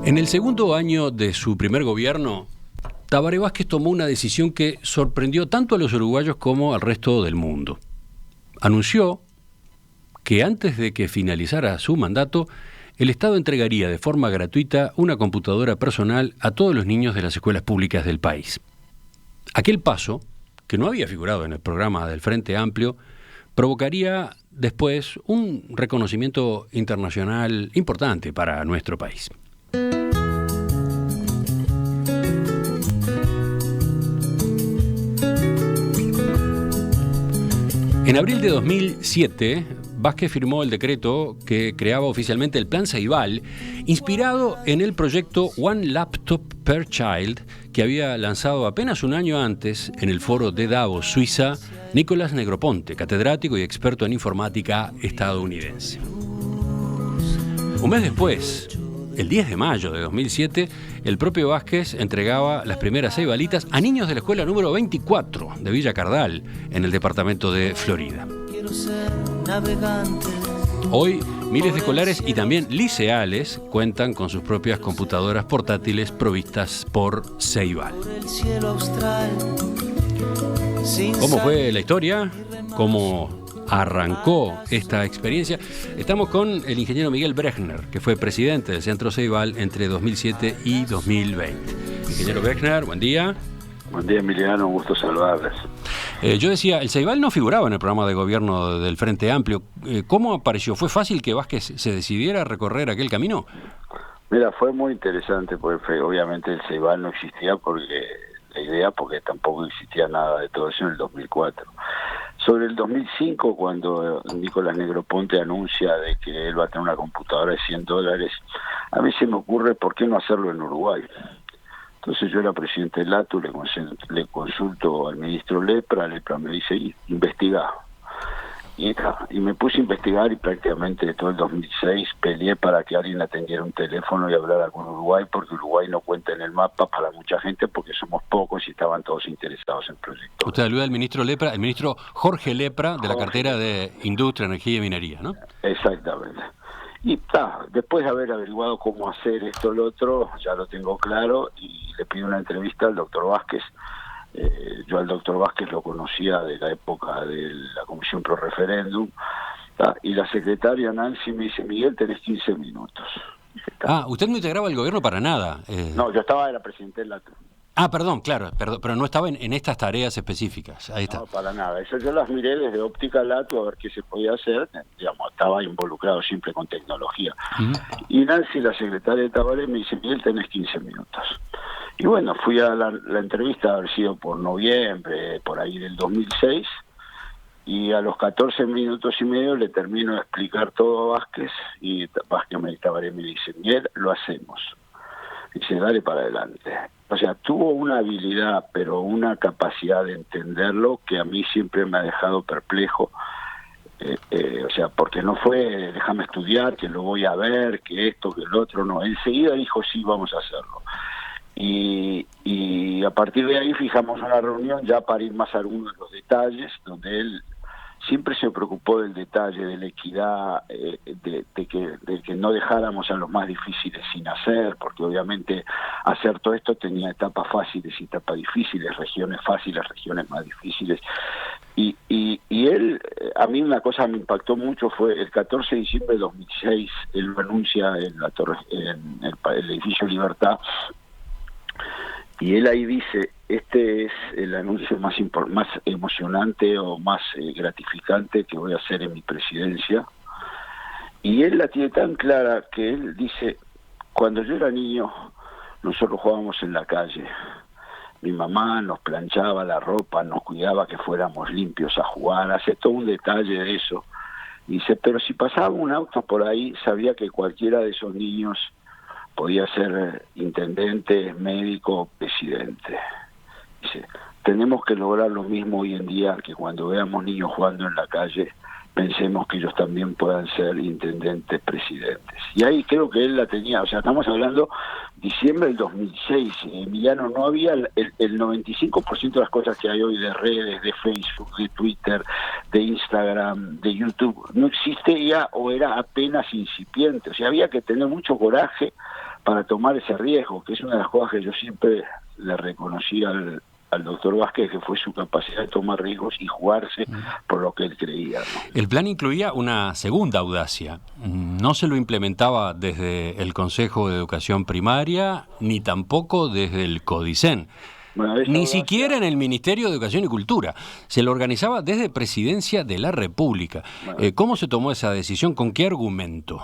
En el segundo año de su primer gobierno, Tabaré Vázquez tomó una decisión que sorprendió tanto a los uruguayos como al resto del mundo. Anunció que antes de que finalizara su mandato, el Estado entregaría de forma gratuita una computadora personal a todos los niños de las escuelas públicas del país. Aquel paso, que no había figurado en el programa del Frente Amplio, provocaría después un reconocimiento internacional importante para nuestro país. En abril de 2007, Vázquez firmó el decreto que creaba oficialmente el Plan Ceibal, inspirado en el proyecto One Laptop Per Child, que había lanzado apenas un año antes en el foro de Davos, Suiza, Nicolás Negroponte, catedrático y experto en informática estadounidense. Un mes después, el 10 de mayo de 2007, el propio Vázquez entregaba las primeras ceibalitas a niños de la escuela número 24 de Villa Cardal, en el departamento de Florida. Hoy, miles de escolares y también liceales cuentan con sus propias computadoras portátiles provistas por Ceibal. ¿Cómo fue la historia? ¿Cómo arrancó esta experiencia? Estamos con el ingeniero Miguel Brechner, que fue presidente del Centro Ceibal entre 2007 y 2020. Ingeniero Brechner, buen día. Buen día, Emiliano, un gusto saludarles. Yo decía, el Ceibal no figuraba en el programa de gobierno del Frente Amplio. ¿Cómo apareció? ¿Fue fácil que Vázquez se decidiera a recorrer aquel camino? Mira, fue muy interesante, porque obviamente el Ceibal no existía porque tampoco existía nada de todo eso en el 2004. Sobre el 2005, cuando Nicolás Negroponte anuncia de que él va a tener una computadora de $100, a mí se me ocurre por qué no hacerlo en Uruguay. Entonces yo era presidente del ATU, le consulto al ministro Lepra me dice, investiga. Y me puse a investigar y prácticamente todo el 2006 peleé para que alguien atendiera un teléfono y hablara con Uruguay, porque Uruguay no cuenta en el mapa para mucha gente porque somos pocos y estaban todos interesados en el proyecto. Usted alude al ministro Lepra, el ministro Jorge Lepra, de la cartera de Industria, Energía y Minería, ¿no? Exactamente. Y después de haber averiguado cómo hacer esto o lo otro, ya lo tengo claro y le pido una entrevista al doctor Vázquez. Yo al doctor Vázquez lo conocía de la época de la Comisión Pro Referéndum, y la secretaria Nancy me dice, Miguel, tenés 15 minutos. Dije, usted no integraba el gobierno para nada. No, yo era presidente del ATU. Perdón, pero no estaba en estas tareas específicas. Ahí está. No, para nada. Eso yo las miré desde óptica LATU a ver qué se podía hacer. Digamos, estaba involucrado siempre con tecnología. Y Nancy, la secretaria de Tabaré, me dice, Miguel, tenés 15 minutos. Y bueno, fui a la entrevista, haber sido por noviembre, por ahí del 2006, y a los 14 minutos y medio le termino de explicar todo a Vázquez, y Tabaré me dice, Miguel, lo hacemos. Dice, dale para adelante. O sea, tuvo una habilidad, pero una capacidad de entenderlo que a mí siempre me ha dejado perplejo. O sea, porque no fue, déjame estudiar, que lo voy a ver, que esto, que el otro, no. Enseguida dijo, sí, vamos a hacerlo. Y a partir de ahí fijamos una reunión ya para ir más a algunos de los detalles, donde él siempre se preocupó del detalle, de la equidad, de que no dejáramos a los más difíciles sin hacer, porque obviamente hacer todo esto tenía etapas fáciles y etapas difíciles, regiones fáciles, regiones más difíciles. Y él, a mí una cosa me impactó mucho fue el 14 de diciembre de 2006, él lo anuncia en el edificio Libertad, y él ahí dice, este es el anuncio más emocionante o más gratificante que voy a hacer en mi presidencia. Y él la tiene tan clara que él dice, cuando yo era niño, nosotros jugábamos en la calle. Mi mamá nos planchaba la ropa, nos cuidaba que fuéramos limpios a jugar, hace todo un detalle de eso. Dice, pero si pasaba un auto por ahí, sabía que cualquiera de esos niños podía ser intendente, médico, presidente. Dice, tenemos que lograr lo mismo hoy en día, que cuando veamos niños jugando en la calle, pensemos que ellos también puedan ser intendentes, presidentes. Y ahí creo que él la tenía, o sea, estamos hablando diciembre del 2006, Emiliano, no había el 95% de las cosas que hay hoy de redes, de Facebook, de Twitter, de Instagram, de YouTube, no existía o era apenas incipiente, o sea, había que tener mucho coraje para tomar ese riesgo, que es una de las cosas que yo siempre le reconocí al doctor Vázquez, que fue su capacidad de tomar riesgos y jugarse por lo que él creía, ¿no? El plan incluía una segunda audacia. No se lo implementaba desde el Consejo de Educación Primaria, ni tampoco desde el CODICEN. Bueno, Ni siquiera en el Ministerio de Educación y Cultura. Se lo organizaba desde Presidencia de la República. Bueno. ¿Cómo se tomó esa decisión? ¿Con qué argumento?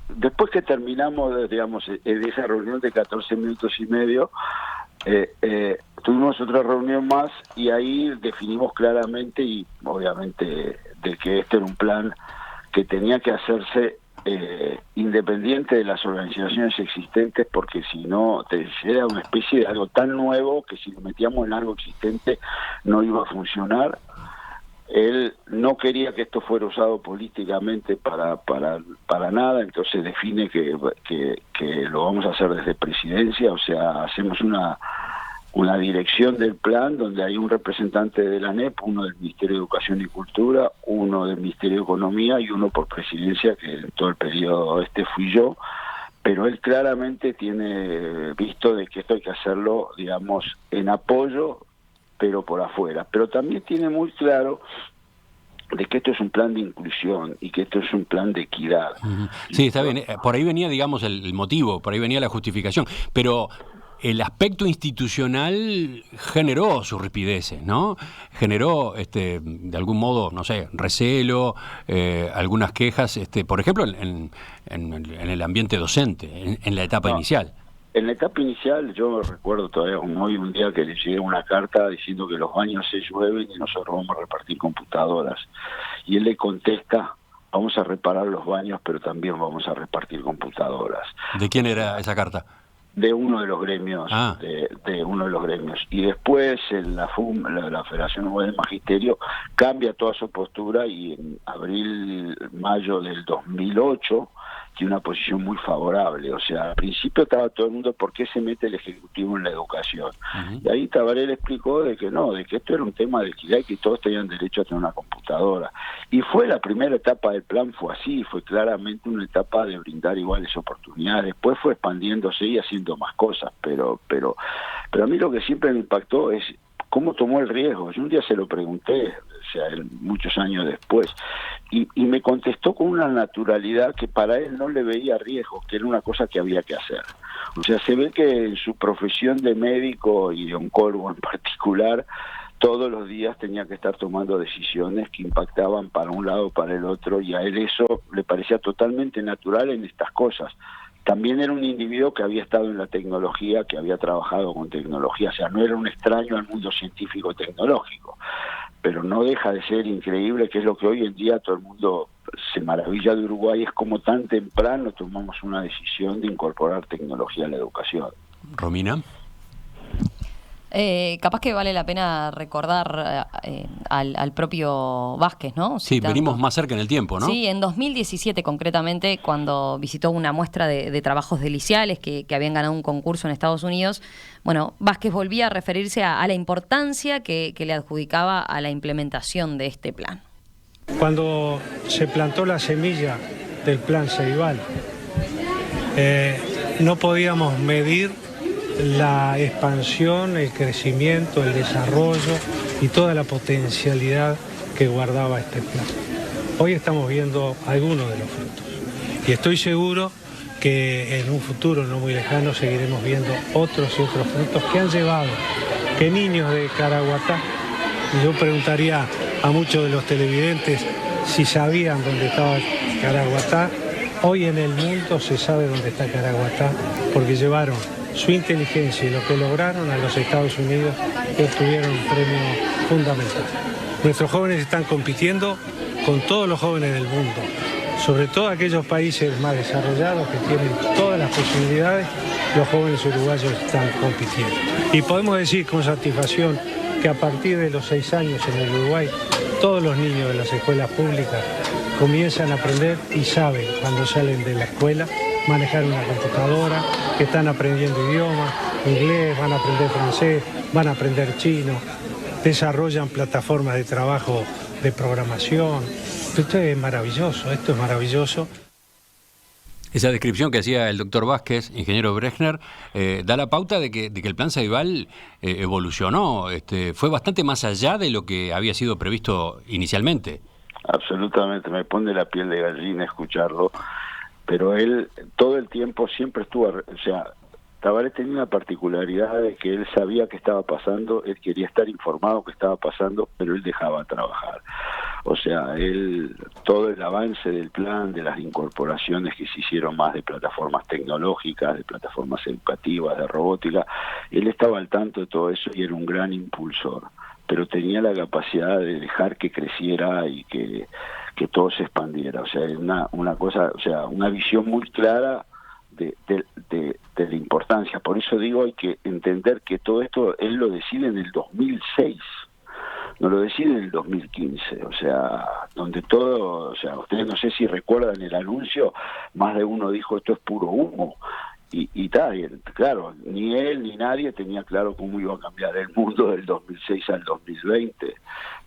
Después que terminamos, digamos, de esa reunión de 14 minutos y medio, tuvimos otra reunión más y ahí definimos claramente y obviamente de que este era un plan que tenía que hacerse independiente de las organizaciones existentes, porque si no era una especie de algo tan nuevo que si lo metíamos en algo existente no iba a funcionar. Él no quería que esto fuera usado políticamente para nada, entonces define que lo vamos a hacer desde Presidencia, o sea, hacemos una dirección del plan donde hay un representante de la ANEP, uno del Ministerio de Educación y Cultura, uno del Ministerio de Economía y uno por Presidencia, que en todo el periodo fui yo, pero él claramente tiene visto de que esto hay que hacerlo, digamos, en apoyo, pero por afuera. Pero también tiene muy claro de que esto es un plan de inclusión y que esto es un plan de equidad. Sí, está bien. Por ahí venía, digamos, el motivo, por ahí venía la justificación, pero el aspecto institucional generó sus ripideces, ¿no? Generó, de algún modo, no sé, recelo, algunas quejas, por ejemplo, en el ambiente docente, en la etapa inicial. En la etapa inicial, yo recuerdo todavía como hoy un día que le llegué una carta diciendo que los baños se llueven y nosotros vamos a repartir computadoras. Y él le contesta, vamos a reparar los baños, pero también vamos a repartir computadoras. ¿De quién era esa carta? De uno de los gremios, de uno de los gremios. Y después en la FUM, la Federación Uruguaya del Magisterio, cambia toda su postura y en mayo del 2008 tiene una posición muy favorable. O sea, al principio estaba todo el mundo, ¿por qué se mete el Ejecutivo en la educación? Y ahí Tabaré le explicó de que no, de que esto era un tema de equidad y que todos tenían derecho a tener una computadora. Y fue la primera etapa del plan, fue así, fue claramente una etapa de brindar iguales oportunidades. Después fue expandiéndose y haciendo más cosas, pero a mí lo que siempre me impactó es cómo tomó el riesgo. Yo un día se lo pregunté, o sea, muchos años después, y me contestó con una naturalidad que para él no le veía riesgo, que era una cosa que había que hacer. O sea, se ve que en su profesión de médico y de oncólogo en particular, todos los días tenía que estar tomando decisiones que impactaban para un lado o para el otro, y a él eso le parecía totalmente natural en estas cosas. También era un individuo que había estado en la tecnología, que había trabajado con tecnología, o sea, no era un extraño al mundo científico-tecnológico, pero no deja de ser increíble, que es lo que hoy en día todo el mundo se maravilla de Uruguay, es como tan temprano tomamos una decisión de incorporar tecnología a la educación. Romina. Capaz que vale la pena recordar al propio Vázquez, ¿no? Sí, venimos más cerca en el tiempo, ¿no? Sí, en 2017 concretamente, cuando visitó una muestra de trabajos deliciales que habían ganado un concurso en Estados Unidos, bueno, Vázquez volvía a referirse a la importancia que le adjudicaba a la implementación de este plan. Cuando se plantó la semilla del plan Ceibal, no podíamos medir la expansión, el crecimiento, el desarrollo y toda la potencialidad que guardaba este plan. Hoy estamos viendo algunos de los frutos y estoy seguro que en un futuro no muy lejano seguiremos viendo otros y otros frutos que han llevado que niños de Caraguatá, y yo preguntaría a muchos de los televidentes si sabían dónde estaba Caraguatá, hoy en el mundo se sabe dónde está Caraguatá porque llevaron su inteligencia y lo que lograron a los Estados Unidos, que obtuvieron un premio fundamental. Nuestros jóvenes están compitiendo con todos los jóvenes del mundo, sobre todo aquellos países más desarrollados que tienen todas las posibilidades, los jóvenes uruguayos están compitiendo. Y podemos decir con satisfacción que a partir de los 6 años en el Uruguay, todos los niños de las escuelas públicas comienzan a aprender y saben cuando salen de la escuela manejar una computadora, que están aprendiendo idiomas, inglés, van a aprender francés, van a aprender chino, desarrollan plataformas de trabajo de programación. Esto es maravilloso, esto es maravilloso. Esa descripción que hacía el doctor Vázquez, ingeniero Brechner, da la pauta de que el plan Ceibal evolucionó, fue bastante más allá de lo que había sido previsto inicialmente. Absolutamente, me pone la piel de gallina escucharlo, pero él todo el tiempo siempre estuvo, o sea, Tabaré tenía una particularidad de que él sabía qué estaba pasando, él quería estar informado qué estaba pasando, pero él dejaba trabajar. O sea, todo el avance del plan, de las incorporaciones que se hicieron más de plataformas tecnológicas, de plataformas educativas, de robótica, él estaba al tanto de todo eso y era un gran impulsor, pero tenía la capacidad de dejar que creciera y que todo se expandiera. O sea, una cosa, o sea, una visión muy clara de la importancia. Por eso digo, hay que entender que todo esto él lo decide en el 2006, no lo decide en el 2015, o sea, donde todo, o sea, ustedes no sé si recuerdan el anuncio, más de uno dijo esto es puro humo, y tal, claro, ni él ni nadie tenía claro cómo iba a cambiar el mundo del 2006 al 2020,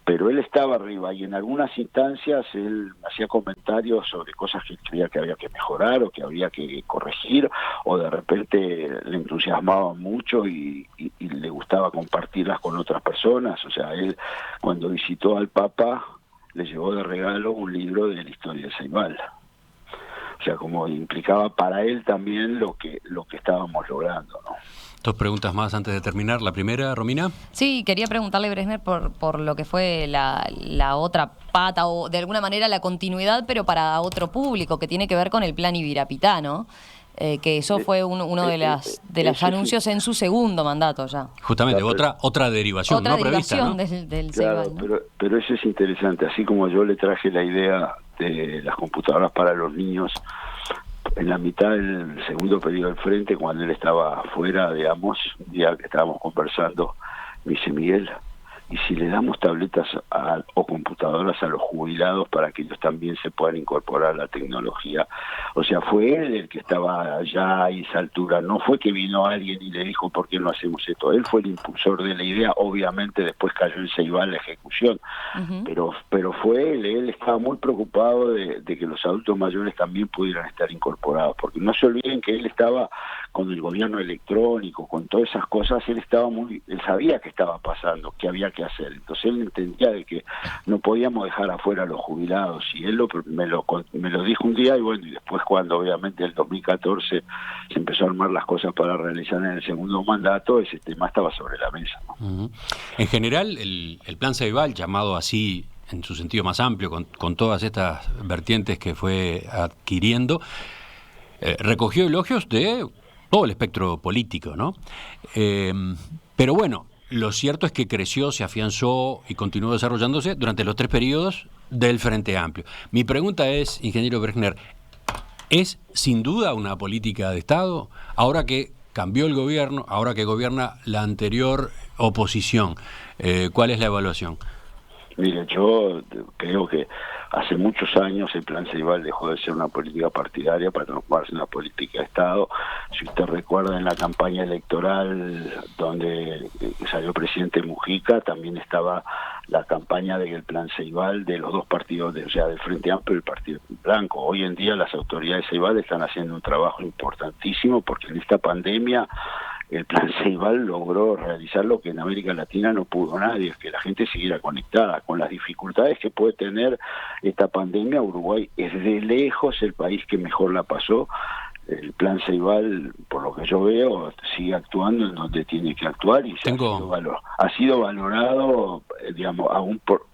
pero él estaba arriba y en algunas instancias él hacía comentarios sobre cosas que creía que había que mejorar o que había que corregir, o de repente le entusiasmaba mucho y le gustaba compartirlas con otras personas. O sea, él cuando visitó al Papa le llevó de regalo un libro de la historia de Ceibal. O sea, como implicaba para él también lo que estábamos logrando, ¿no? Dos preguntas más antes de terminar. La primera, Romina. Sí, quería preguntarle, Brechner, por lo que fue la otra pata, o de alguna manera la continuidad, pero para otro público, que tiene que ver con el plan Ibirapitá, ¿no? Que eso fue uno de los anuncios en su segundo mandato ya. Justamente, otra derivación, otra no derivación prevista, ¿no? del Claro, Ceibal, ¿no? pero eso es interesante. Así como yo le traje la idea de las computadoras para los niños, en la mitad del segundo periodo del frente, cuando él estaba afuera, digamos, ya que estábamos conversando, me dice: Miguel, ¿y si le damos tabletas o computadoras a los jubilados para que ellos también se puedan incorporar a la tecnología? O sea, fue él el que estaba allá a esa altura, no fue que vino alguien y le dijo ¿por qué no hacemos esto? Él fue el impulsor de la idea, obviamente después cayó en Ceibal la ejecución, pero fue él estaba muy preocupado de que los adultos mayores también pudieran estar incorporados, porque no se olviden que él estaba con el gobierno electrónico, con todas esas cosas, él sabía qué estaba pasando, qué había que hacer. Entonces él entendía de que no podíamos dejar afuera a los jubilados, y él me lo dijo un día, y bueno, y después cuando obviamente el 2014 se empezó a armar las cosas para realizar en el segundo mandato, ese tema estaba sobre la mesa, ¿no? En general, el plan Ceibal, llamado así en su sentido más amplio, con todas estas vertientes que fue adquiriendo, recogió elogios de todo el espectro político, ¿no? Pero bueno, lo cierto es que creció, se afianzó y continuó desarrollándose durante los 3 periodos del Frente Amplio. Mi pregunta es, ingeniero Brechner, ¿es sin duda una política de Estado? Ahora que cambió el gobierno, ahora que gobierna la anterior oposición, ¿cuál es la evaluación? Mire, yo creo que hace muchos años el plan Ceibal dejó de ser una política partidaria para transformarse en una política de Estado. Si usted recuerda, en la campaña electoral donde salió el presidente Mujica, también estaba la campaña del plan Ceibal de los dos partidos, o sea, del Frente Amplio y el Partido Blanco. Hoy en día las autoridades Ceibal están haciendo un trabajo importantísimo, porque en esta pandemia el plan Ceibal logró realizar lo que en América Latina no pudo nadie, que la gente siguiera conectada. Con las dificultades que puede tener esta pandemia, Uruguay es de lejos el país que mejor la pasó. El plan Ceibal, por lo que yo veo, sigue actuando en donde tiene que actuar y ha sido valorado, digamos, aún por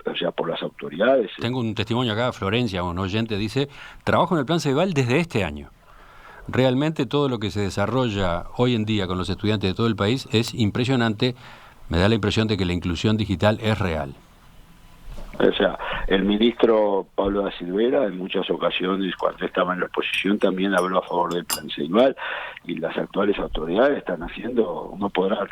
las autoridades. Tengo un testimonio acá, Florencia, un oyente, dice: trabajo en el plan Ceibal desde este año. Realmente todo lo que se desarrolla hoy en día con los estudiantes de todo el país es impresionante. Me da la impresión de que la inclusión digital es real. O sea, el ministro Pablo da Silveira en muchas ocasiones, cuando estaba en la oposición, también habló a favor del plan Ceibal, y las actuales autoridades están haciendo, uno podrá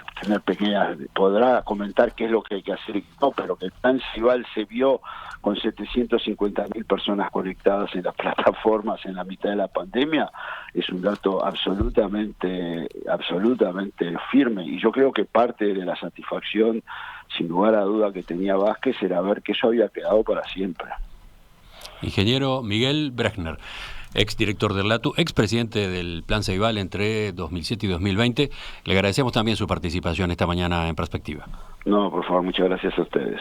comentar qué es lo que hay que hacer, no, pero que el plan Ceibal se vio con 750.000 personas conectadas en las plataformas en la mitad de la pandemia, es un dato absolutamente firme, y yo creo que parte de la satisfacción, sin lugar a duda, que tenía Vázquez era ver que eso había quedado para siempre. Ingeniero Miguel Brechner, exdirector del LATU, expresidente del Plan Ceibal entre 2007 y 2020. Le agradecemos también su participación esta mañana en Perspectiva. No, por favor, muchas gracias a ustedes.